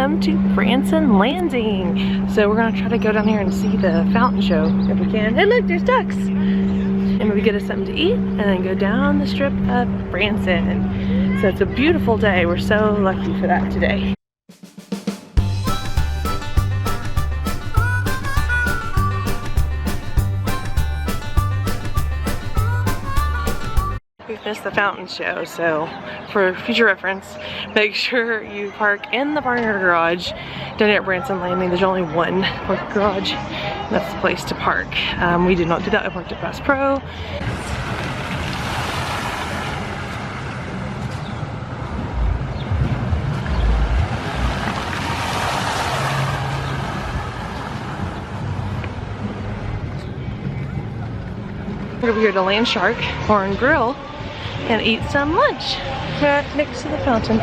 welcome to Branson Landing. So we're gonna try to go down here and see the fountain show if we can. Hey look, there's ducks. And maybe get us something to eat and then go down the strip of Branson. So it's a beautiful day. We're so lucky for that today. We missed the fountain show, so for future reference, make sure you park in the barnyard garage down here at Branson Landing. There's only one park garage, and that's the place to park. We did not do that. I parked at Bass Pro. We're over here to Land Shark Bar and Grill and eat some lunch right next to the fountain.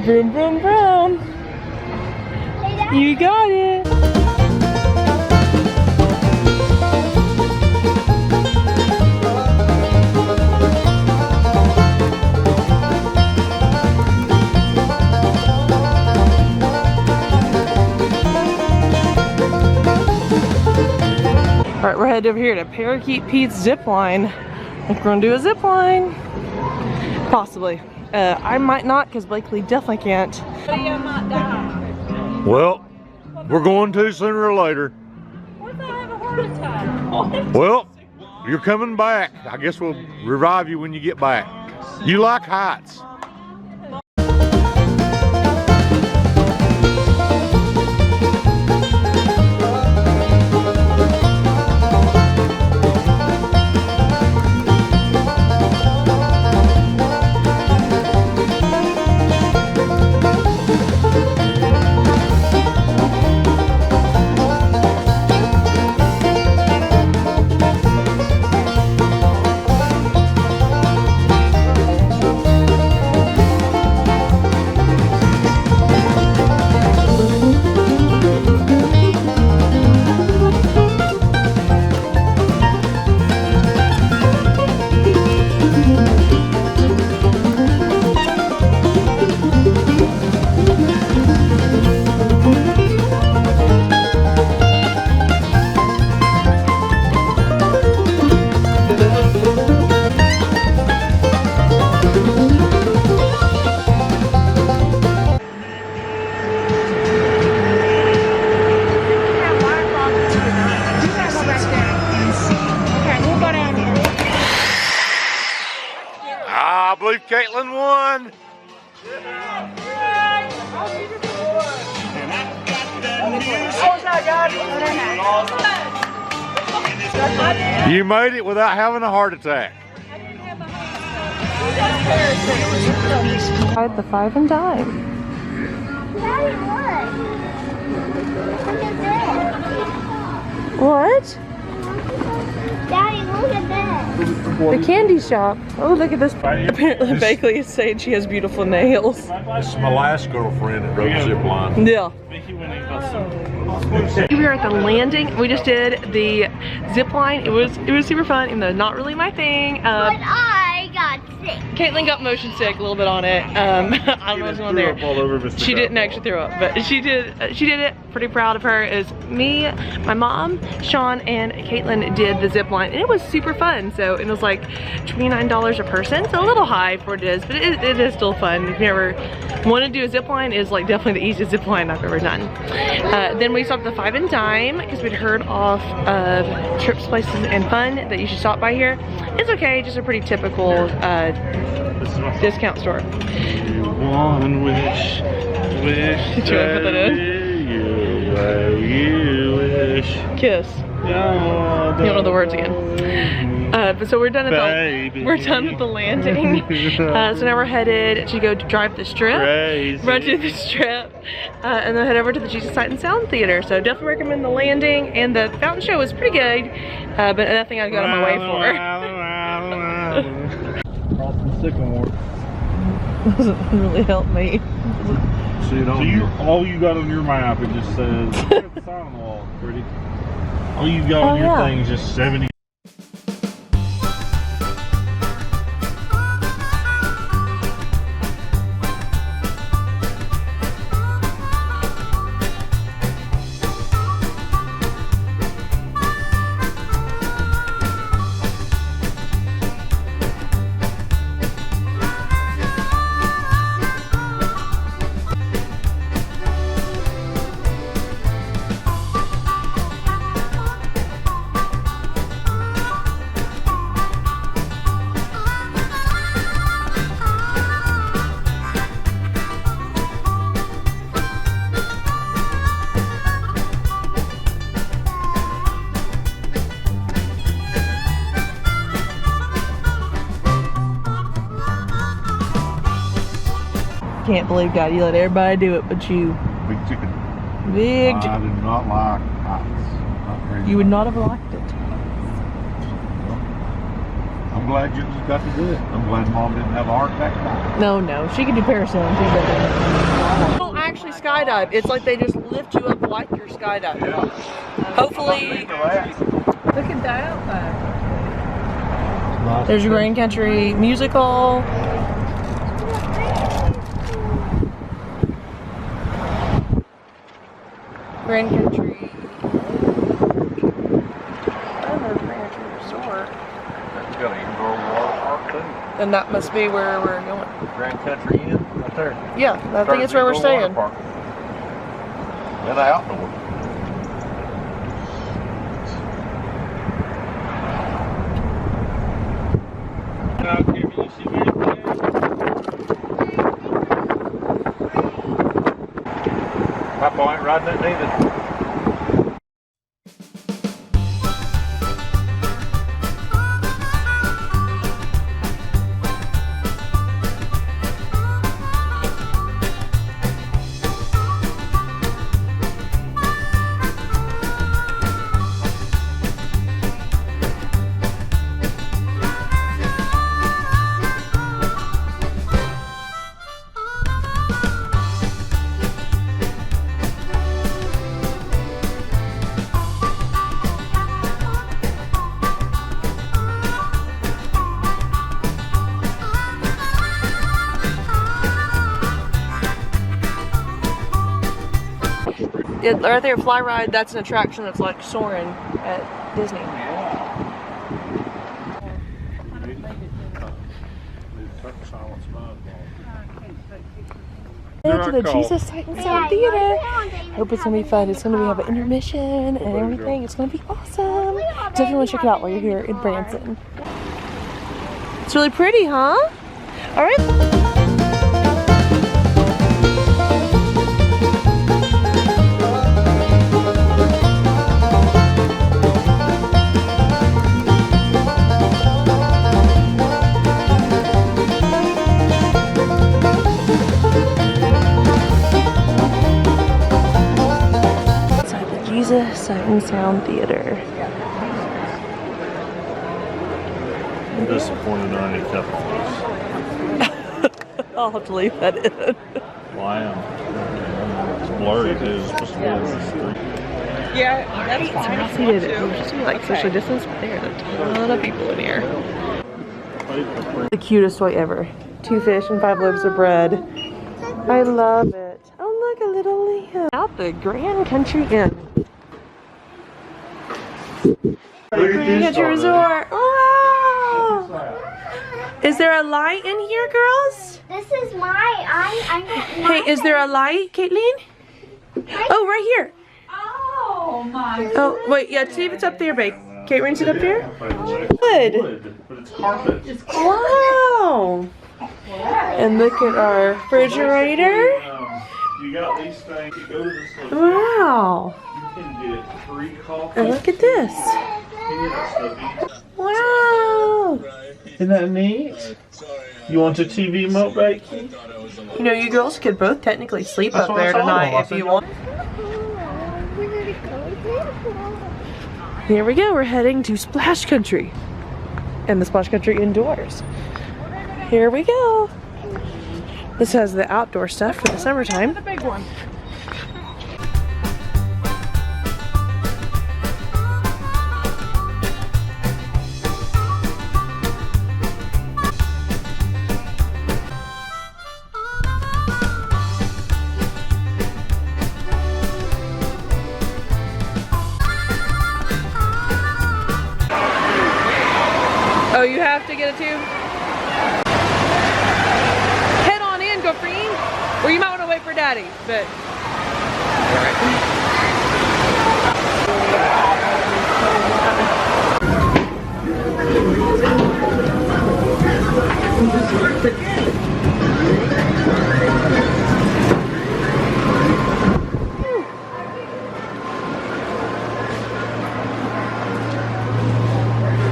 Vroom, vroom, vroom. You got it. All right, we're headed over here to Parakeet Pete's zip line. We're gonna do a zip line. Possibly. I might not, because Blakely definitely can't. Well, we're going to sooner or later. What if I have a heart attack? Well, you're coming back. I guess we'll revive you when you get back. You like heights. I believe Caitlin won. You made it without having a heart attack. Tried the 5 and dime. Daddy, what? Look at this. What? Daddy, look at this. The candy shop. Oh, look at this. Apparently, Bakley is saying she has beautiful nails. This is my last girlfriend that rode the zip line. Yeah. We are at the landing. We just did the zip line. It was super fun, even though not really my thing. But I got sick. Caitlin got motion sick a little bit on it. I don't know what's going on there. She didn't actually throw up, but she did it. Pretty proud of her. It was me, my mom, Sean, and Caitlin did the zip line, and it was super fun. So it was like $29 a person. So a little high for what it is, but it is still fun. If you ever want to do a zip line, it's like definitely the easiest zip line I've ever done. Then we stopped at the 5 and dime because we'd heard off of Trips, Places, and Fun that you should stop by here. It's okay, just a pretty typical discount store. One wish Did you want to put that in? you fish. Kiss. Yeah, You don't know the words again. But so we're done at the landing. So now we're headed to go drive the strip, run to the strip, and then head over to the Jesus Sight and Sound Theater. So definitely recommend the landing, and the fountain show was pretty good, but nothing I'd go out of my way for. Crossing Sycamore. Doesn't really help me. So all you got on your map, it just says, look at the sign on the wall, pretty. All you got on your thing is just 70. Can't believe God, you let everybody do it, but you. Big chicken. Big I chicken. do not like heights. Not very You would much. not have liked it. I'm glad you just got to do it. I'm glad Mom didn't have a heart attack. No, she can do parasailing too, but they don't actually skydive. It's like they just lift you up like you're skydiving. Yeah. Hopefully. Look at that. There's your Grand Country musical. Grand Country. I don't know, Grand Country Resort. It's got an indoor water park too. And that must be where we're going. Grand Country Inn, right there. Yeah, I think it's where we're staying. And outdoor. Papa ain't riding that neither. Yeah, right there, Fly Ride, that's an attraction that's like soaring at Disney. To the Jesus Sight and Sound Theater. Hope it's gonna be fun. It's gonna have an intermission and everything. It's gonna be awesome. Definitely want to check it out while you're here in Branson. It's really pretty, huh? All right. Jesus Sight and Sound Theater. I'm disappointed I ain't cut the I'll have to leave that in. Well, I am. It's blurry too. It's supposed to be on the street. Yeah, that's fine. We're supposed to be like socially distanced, but there's a ton of people in here. The cutest toy ever. 2 fish and 5 loaves of bread. I love it. Oh look, a little lamb. Out the Grand Country Inn. Grand Country Resort. Wow. Is there a light in here, girls? This is I'm Hey, is there a light, Caitlin? Oh, right here. Oh my. Oh, wait, yeah, see if it's up there, babe. Caitlin, sit up there? Good. But it's carpet. Wow. And look at our refrigerator. You got these things. You go to this little. Wow. You can get And look at this. Wow. Isn't that neat? You want a TV remote, Becky? You know, you girls could both technically sleep up there tonight if you want. Here we go. We're heading to Splash Country. And the Splash Country indoors. Here we go. This has the outdoor stuff for the summertime. The big one. Oh, you have to get it too? Head on in, girlfriend. Or you might want to wait for Daddy, but...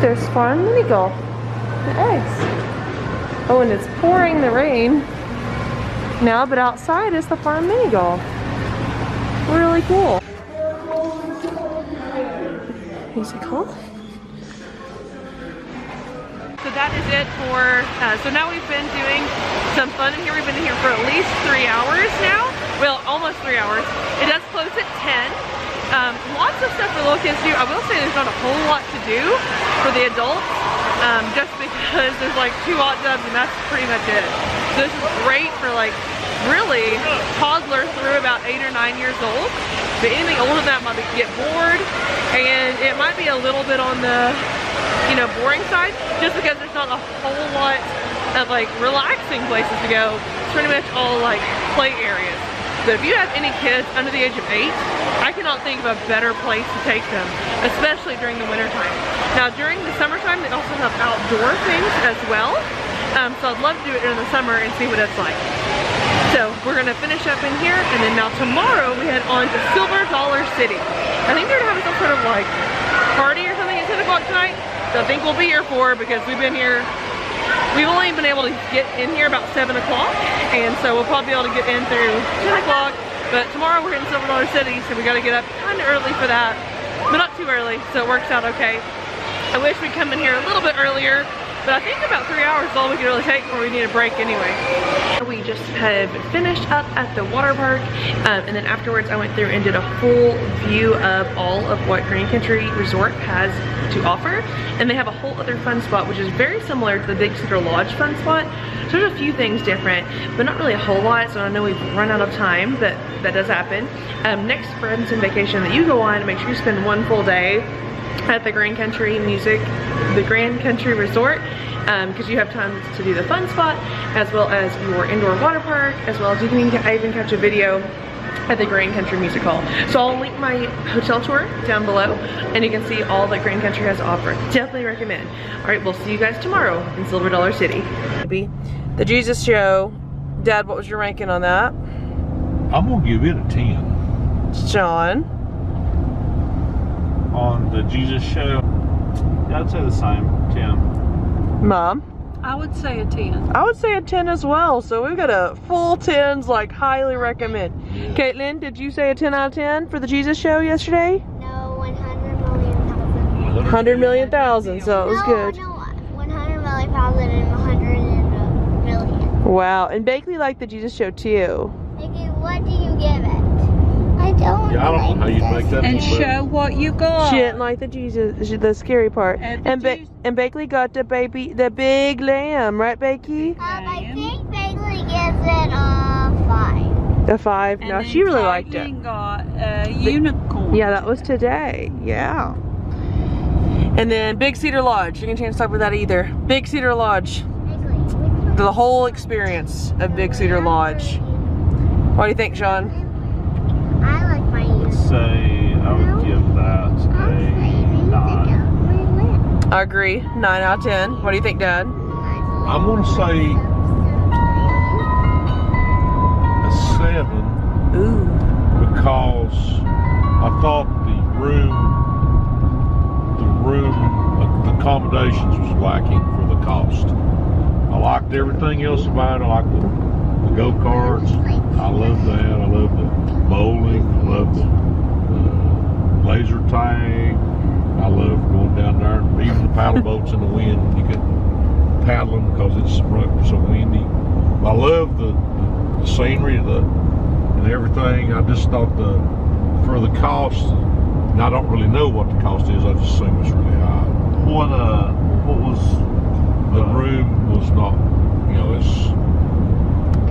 There's farm mini golf. The eggs. Oh, and it's pouring the rain now, but outside is the farm mini golf. Really cool. Music hall. So that is it for, so now we've been doing some fun in here. We've been in here for at least 3 hours now. Well, almost 3 hours. It does close at 10. Lots of stuff for little kids to do. I will say there's not a whole lot to do for the adults, just because there's like 2 hot tubs and that's pretty much it. So this is great for like really toddlers through about 8 or 9 years old. But anything older than that might get bored, and it might be a little bit on the, you know, boring side, just because there's not a whole lot of like relaxing places to go. It's pretty much all like play areas. So if you have any kids under the age of 8, I cannot think of a better place to take them, especially during the winter time. Now during the summertime, they also have outdoor things as well. So I'd love to do it during the summer and see what it's like. So we're gonna finish up in here, and then now tomorrow we head on to Silver Dollar City. I think they're having some sort of like party or something at 10 o'clock tonight. So I think we'll be here for, because we've been here, we've only been able to get in here about 7 o'clock, and so we'll probably be able to get in through 10 o'clock. But tomorrow we're in Silver Dollar City, so we gotta get up kind of early for that, but not too early, so it works out okay. I wish we'd come in here a little bit earlier, but I think about 3 hours is all we could really take before we need a break anyway. We just have finished up at the water park, and then afterwards I went through and did a full view of all of what Green Country Resort has to offer. And they have a whole other fun spot, which is very similar to the Big Cedar Lodge fun spot. So there's a few things different, but not really a whole lot. So I know we've run out of time, but that does happen. Next Branson vacation that you go on, make sure you spend 1 full day at the Grand Country Resort, because you have time to do the fun spot, as well as your indoor water park, as well as I even catch a video at the Grand Country Music Hall. So I'll link my hotel tour down below, and you can see all that Grand Country has to offer. Definitely recommend. All right, we'll see you guys tomorrow in Silver Dollar City. The Jesus Show. Dad, what was your ranking on that? I'm gonna give it a 10. John? On the Jesus Show, yeah, I'd say the same, 10. Mom? I would say a 10. I would say a 10 as well. So we've got a full 10s, like highly recommend. Caitlin, did you say a 10 out of 10 for the Jesus Show yesterday? No, 100,000,000. 100,000,000, so it was good. No, 100,000,000 and 100,000,000. Wow, and Bakley liked the Jesus Show too. Okay, what do you give it? I don't Yeah, I don't know how you make that. And show what you got. She didn't like the Jesus, the scary part. And And Bakley got the big lamb, right, Bakey? I think Bailey gives it a 5. A 5. No, she really liked it. And got a unicorn. Yeah, that was today. Yeah. And then Big Cedar Lodge. You can chance to talk about that either. Big Cedar Lodge. The whole experience of Big Cedar Lodge. What do you think, Sean? I like my unicorn. Say, I would give that a 9. I agree. 9 out of 10. What do you think, Dad? I'm gonna say a 7. Ooh. Because I thought the accommodations was lacking for the cost. I liked everything else about it. I liked the go-karts. I love that. I love the bowling. I love the laser tag. I love going down there and even the paddle boats in the wind. You can paddle them because it's so windy. I love the scenery and everything. I just thought for the cost, and I don't really know what the cost is. I just assume it's really high. What was the room was not, you know,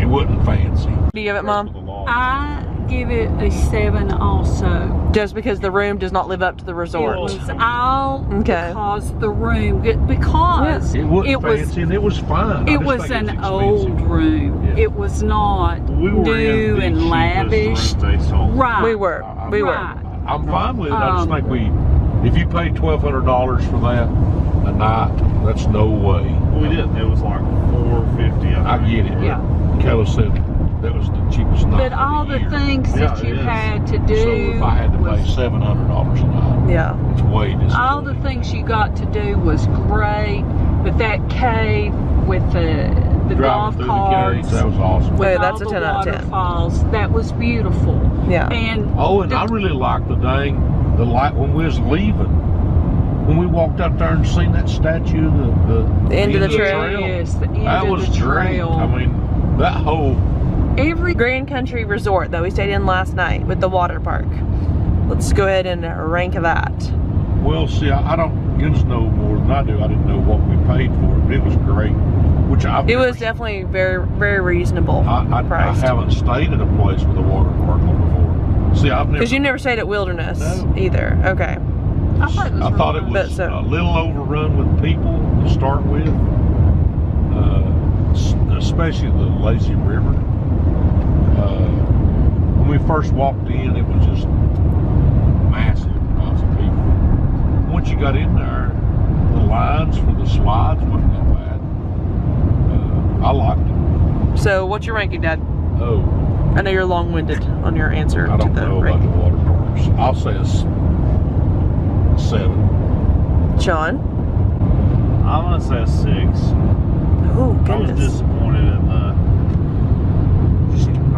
it wasn't fancy. Do you give it, Mom? I give it a 7 also. Just because the room does not live up to the It resort. was all Okay. because the room, because It wasn't fancy and it was fine. I it just was think an it's old expensive. room. Yeah. It was not We were new in the and cheapest lavish. room they sold. Right. We were. Right. I'm fine with it. I just think if you pay $1,200 for that a night, that's no way. We didn't. It was like $450. I get it. Yeah. Kayla said that was the cheapest night. But of all the year. things that Yeah, you it is. had to do So if I had to pay was, $700 a night, Yeah. it's way disappointing. all the things you got to do was great. But that cave with the Driving golf through the carts, caves, that was awesome. with Hey, all that's a the 10 out of 10. waterfalls, that was beautiful. Yeah. And Oh, and I really liked the light when we was leaving. When we walked up there and seen that statue, the end of the trail. yes, the end That of was the great. trail. I mean, that whole Every Grand Country Resort that we stayed in last night with the water park. Let's go ahead and rank that. well, see, I don't. You know more than I do. I didn't know what we paid for it, but it was great. Which It was definitely very, very reasonable I priced. haven't stayed at a place with a water park on before. See, I've never. Because you never stayed at Wilderness No. either. Okay. I thought it was, I thought it really But was so- a little overrun with people to start with, especially the lazy river. When we first walked in, it was just massive amounts of people. Once you got in there, the lines for the slides wasn't that bad. I liked it. So what's your ranking, Dad? Oh, I know you're long-winded on your answer I to don't the know about the ranking. water parks. I'll say it's 7. Sean? I'm gonna say a 6. Oh, I was goodness. disappointed in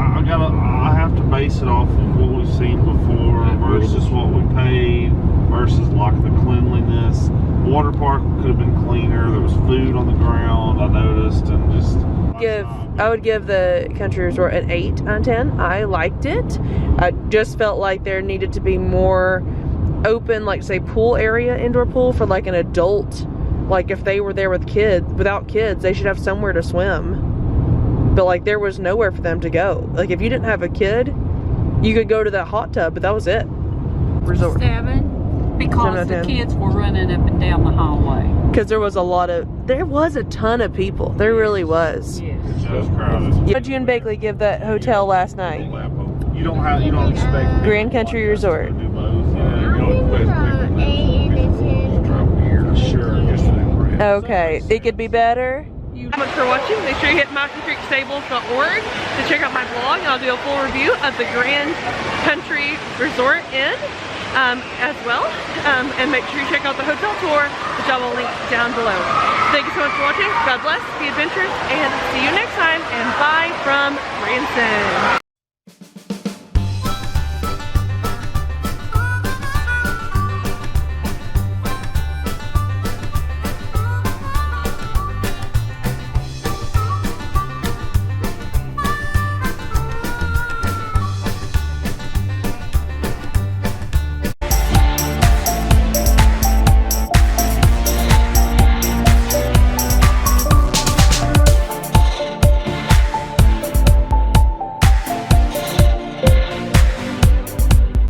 I have to base it off of what we've seen before versus what we paid versus like the cleanliness. Water park could have been cleaner. There was food on the ground, I noticed, and just I would give the country resort an 8 out of 10. I liked it. I just felt like there needed to be more open, like say pool area, indoor pool for like an adult. Like if they were there with kids, without kids, they should have somewhere to swim. But like there was nowhere for them to go. Like if you didn't have a kid, you could go to that hot tub, but that was it. Resort. 7 because 7 out of the 10. kids were running up and down the hallway. Because there was a ton of people. There really was. Yes. it was crowded. What did you and Bakley give that hotel last night? You don't expect Grand Country Resort. to do both. You don't expect people to sure, just to Okay, it could be better. Thanks so much for watching. Make sure you hit mountaintreekstables.org to check out my blog. I'll do a full review of the Grand Country Resort Inn as well. And make sure you check out the hotel tour, which I will link down below. Thank you so much for watching. God bless, be adventurous, and see you next time. And bye from Branson.